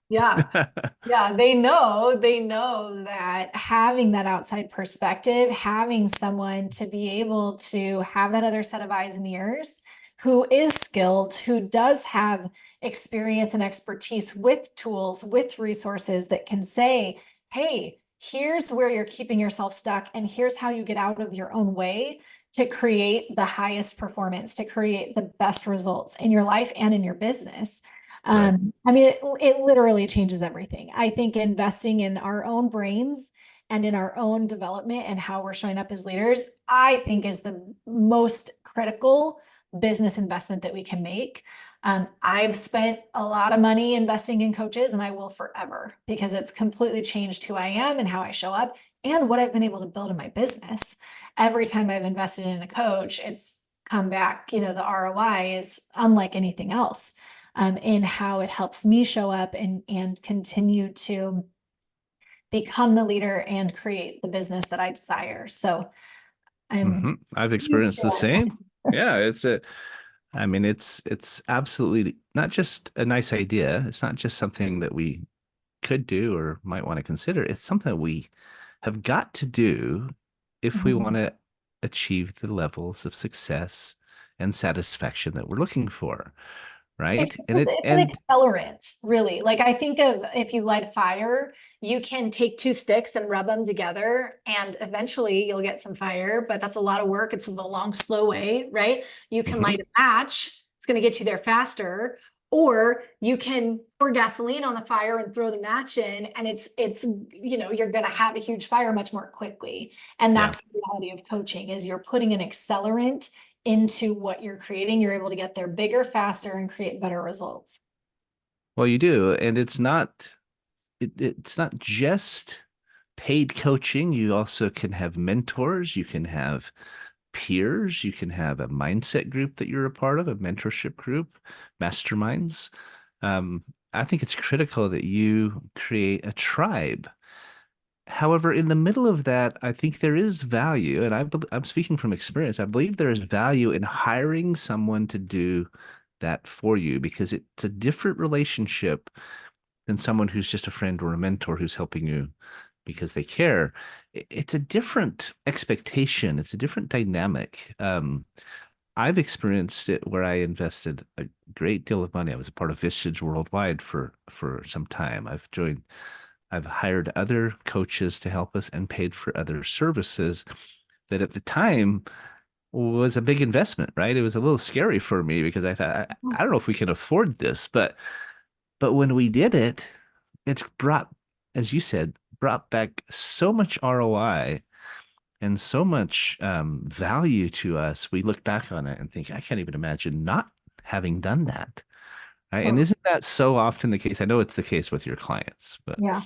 Yeah. Yeah. They know that having that outside perspective, having someone to be able to have that other set of eyes and ears, who is skilled, who does have experience and expertise with tools, with resources that can say, hey, here's where you're keeping yourself stuck, and here's how you get out of your own way to create the highest performance, to create the best results in your life and in your business. Right. I mean, it literally changes everything. I think investing in our own brains and in our own development and how we're showing up as leaders, I think is the most critical business investment that we can make. I've spent a lot of money investing in coaches, and I will forever, because it's completely changed who I am and how I show up and what I've been able to build in my business. Every time I've invested in a coach, it's come back, the ROI is unlike anything else, in how it helps me show up and continue to become the leader and create the business that I desire. So I'm I've huge experienced the fan. same. Yeah, it's absolutely not just a nice idea. It's not just something that we could do or might want to consider. It's something that we have got to do if we want to achieve the levels of success and satisfaction that we're looking for, right? It's And just, it it's an and accelerant, really. Like, I think of, if you light fire, you can take two sticks and rub them together, and eventually you'll get some fire, but that's a lot of work. It's a long, slow way, right? You can light a match. It's going to get you there faster. Or you can pour gasoline on the fire and throw the match in, and you're going to have a huge fire much more quickly. And yeah. that's the reality of coaching, is you're putting an accelerant into what you're creating. You're able to get there bigger, faster, and create better results. Well, you do, and it's not just paid coaching. You also can have mentors, you can have peers, you can have a mindset group that you're a part of, a mentorship group, masterminds. Um, I think it's critical that you create a tribe. However, in the middle of that, I think there is value, and I'm speaking from experience. I believe there is value in hiring someone to do that for you, because it's a different relationship than someone who's just a friend or a mentor who's helping you because they care. It's a different expectation. It's a different dynamic. I've experienced it where I invested a great deal of money. I was a part of Vistage Worldwide for some time. I've hired other coaches to help us and paid for other services that at the time was a big investment, right? It was a little scary for me because I thought, I don't know if we can afford this, but when we did it, it's brought, as you said, brought back so much ROI and so much value to us. We look back on it and think, I can't even imagine not having done that. Right? And So, isn't that so often the case? I know it's the case with your clients, but yeah,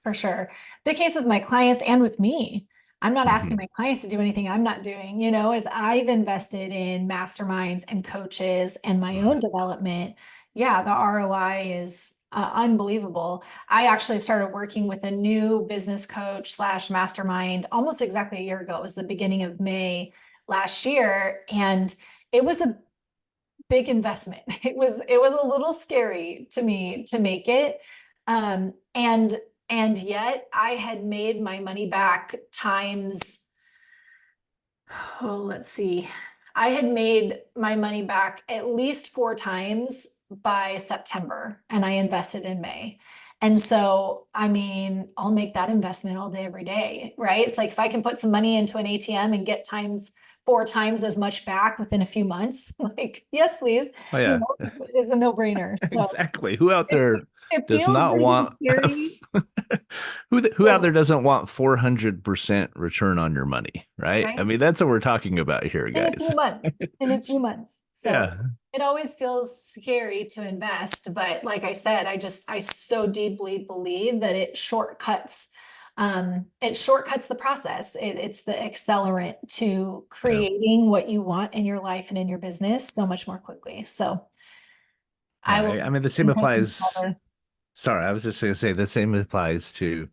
for sure. The case with my clients and with me, I'm not asking Mhm. my clients to do anything I'm not doing, as I've invested in masterminds and coaches and my own development. Yeah, the ROI is unbelievable. I actually started working with a new business coach slash mastermind almost exactly a year ago. It was the beginning of May last year. And it was a big investment. It was a little scary to me to make it. And yet I had made my money back times, let's see. I had made my money back at least 4 times by September, and I invested in May. And so, I mean, I'll make that investment all day, every day, right? It's like, if I can put some money into an ATM and get 4 times as much back within a few months, like, yes, please, Oh yeah, it's a no-brainer. So exactly. Who out it, there it does feels not really want scary. who out there doesn't want 400% return on your money, right? I Right? mean, that's what we're talking about here, In a guys. few months, in a few months. So Yeah. it always feels scary to invest, but like I said, I so deeply believe that it shortcuts the process. It's the accelerant to Yeah. creating what you want in your life and in your business so much more quickly. So I Yeah. will I mean, the same continue applies. to. Sorry, I was just going to say the same applies to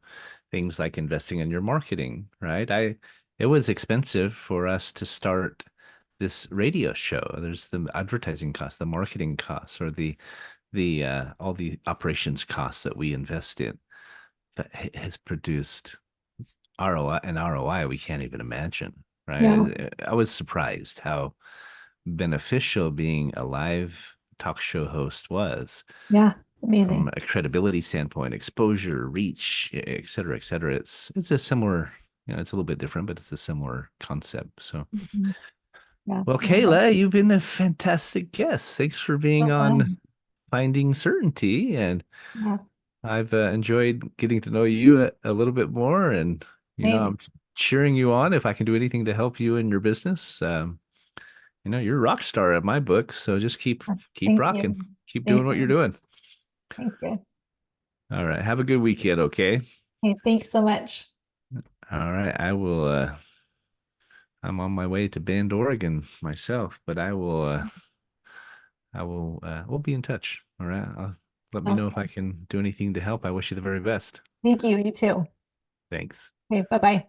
things like investing in your marketing, right? It was expensive for us to start this radio show. There's the advertising costs, the marketing costs, or the all the operations costs that we invest in. That has produced ROI we can't even imagine, Yeah, right? I was surprised how beneficial being a live talk show host was yeah, it's from amazing. a credibility standpoint, exposure, reach, et cetera, et cetera. It's a similar, it's a little bit different, but it's a similar concept. So, Mhm. Yeah, well, I love Cayla, you've been a fantastic guest. Thanks for being so on fun. Finding Certainty, and Yeah, I've enjoyed getting to know you a little bit more, and same. I'm cheering you on. If I can do anything to help you in your business, you're a rock star at my book. So just keep Thank rocking, you. keep Thank doing what you're you. doing. Thank you. All right. Have a good weekend. Okay. Okay, thanks so much. All right. I will, I'm on my way to Bend, Oregon myself, but we'll be in touch. All right. Let me Sounds know if I good. can do anything to help. I wish you the very best. Thank you. You too. Thanks. Okay, bye-bye.